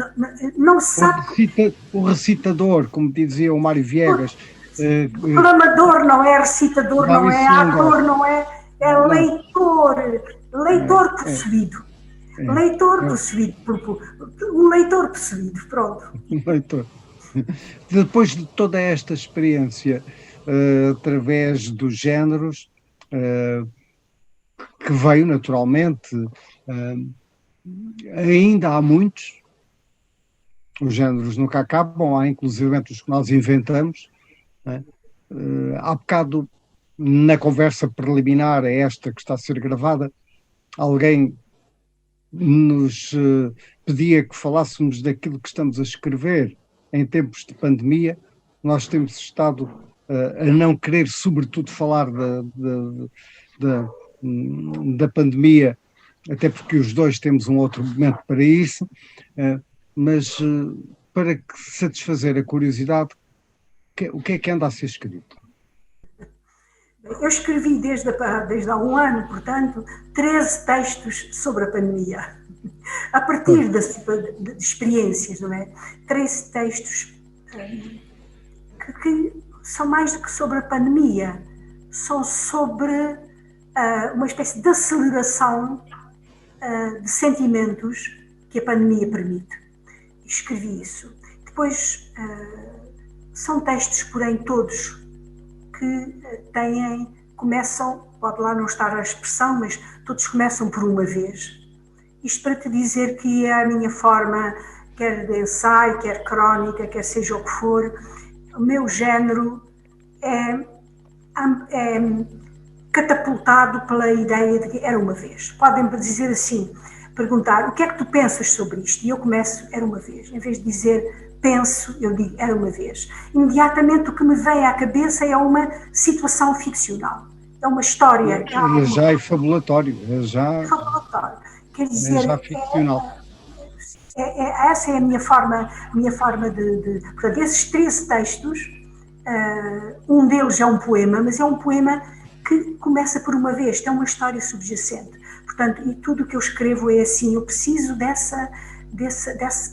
não se sabe. O recitador, como dizia o Mário Viegas. Declamador não é, recitador não é, ator não é, é leitor. Leitor possuído. Leitor possuído. Um leitor possuído, pronto. Um leitor. Depois de toda esta experiência, através dos géneros, que veio naturalmente, ainda há muitos, os géneros nunca acabam, há inclusive os que nós inventamos. Há bocado, na conversa preliminar a esta que está a ser gravada, alguém nos pedia que falássemos daquilo que estamos a escrever em tempos de pandemia. Nós temos estado a não querer, sobretudo, falar da pandemia, até porque os dois temos um outro momento para isso, mas para satisfazer a curiosidade, o que é que anda a ser escrito? Eu escrevi desde há um ano, portanto, 13 textos sobre a pandemia. A partir de experiências, não é? 13 textos que são mais do que sobre a pandemia, são sobre uma espécie de aceleração de sentimentos que a pandemia permite. Escrevi isso. Depois, são textos, porém, todos que começam, pode lá não estar a expressão, mas todos começam por uma vez. Isto para te dizer que é a minha forma, quer de ensaio, quer crónica, quer seja o que for, o meu género é catapultado pela ideia de que era uma vez. Podem dizer assim, perguntar, o que é que tu pensas sobre isto? E eu começo, era uma vez. Em vez de dizer penso, eu digo, era uma vez. Imediatamente o que me vem à cabeça é uma situação ficcional. É uma história. Já é fabulatório. Fabulatório. Quer dizer, é já ficcional. Essa é a minha forma de... Portanto, esses 13 textos, um deles é um poema, mas é um poema que começa por uma vez, tem uma história subjacente. Portanto, e tudo o que eu escrevo é assim, eu preciso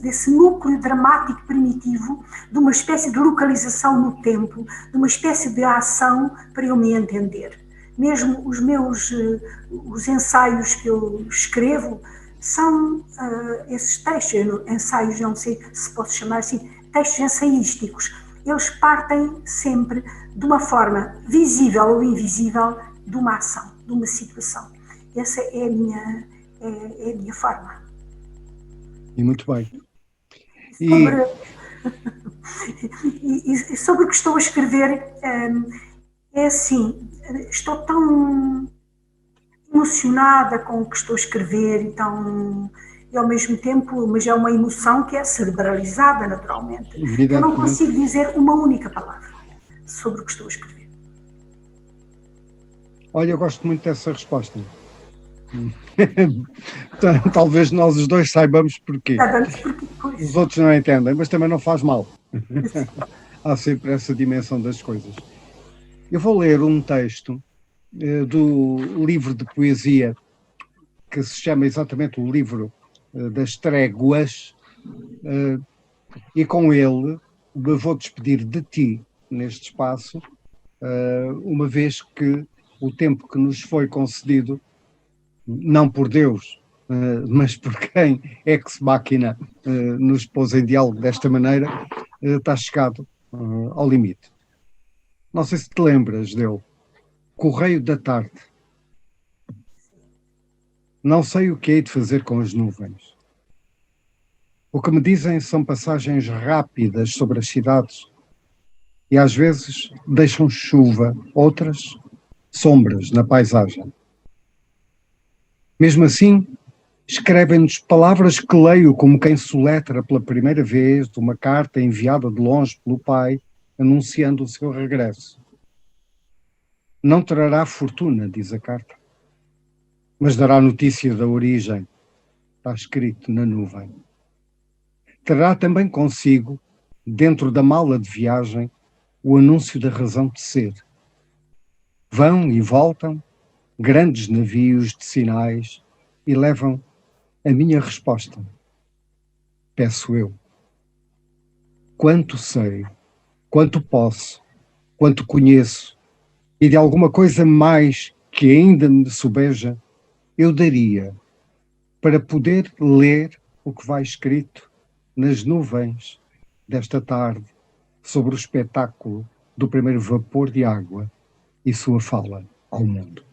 desse núcleo dramático primitivo, de uma espécie de localização no tempo, de uma espécie de ação para eu me entender. Mesmo os ensaios que eu escrevo são esses textos, ensaios, não sei se posso chamar assim, textos ensaísticos. Eles partem sempre de uma forma visível ou invisível de uma ação, de uma situação. essa é a minha forma. E muito bem. Sobre, e sobre o que estou a escrever, é assim, estou tão emocionada com o que estou a escrever e ao mesmo tempo, mas é uma emoção que é cerebralizada naturalmente, que eu não consigo dizer uma única palavra sobre o que estou a escrever. Olha, eu gosto muito dessa resposta. Talvez nós os dois saibamos porquê. Sabemos porquê, pois. Os outros não entendem, mas também não faz mal. Há sempre essa dimensão das coisas. Eu vou ler um texto do livro de poesia que se chama exatamente o livro das tréguas, e com ele me vou despedir de ti neste espaço, uma vez que o tempo que nos foi concedido, não por Deus, mas por quem ex machina nos pôs em diálogo desta maneira, está chegado ao limite. Não sei se te lembras dele. Correio da tarde. Não sei o que hei de fazer com as nuvens. O que me dizem são passagens rápidas sobre as cidades e às vezes deixam chuva, outras sombras na paisagem. Mesmo assim, escrevem-nos palavras que leio como quem soletra pela primeira vez uma carta enviada de longe pelo pai, anunciando o seu regresso. Não trará fortuna, diz a carta, mas dará notícia da origem, está escrito na nuvem. Terá também consigo, dentro da mala de viagem, o anúncio da razão de ser. Vão e voltam grandes navios de sinais e levam a minha resposta. Peço eu. Quanto sei, quanto posso, quanto conheço, e de alguma coisa mais que ainda me sobeja, eu daria para poder ler o que vai escrito nas nuvens desta tarde sobre o espetáculo do primeiro vapor de água e sua fala ao mundo.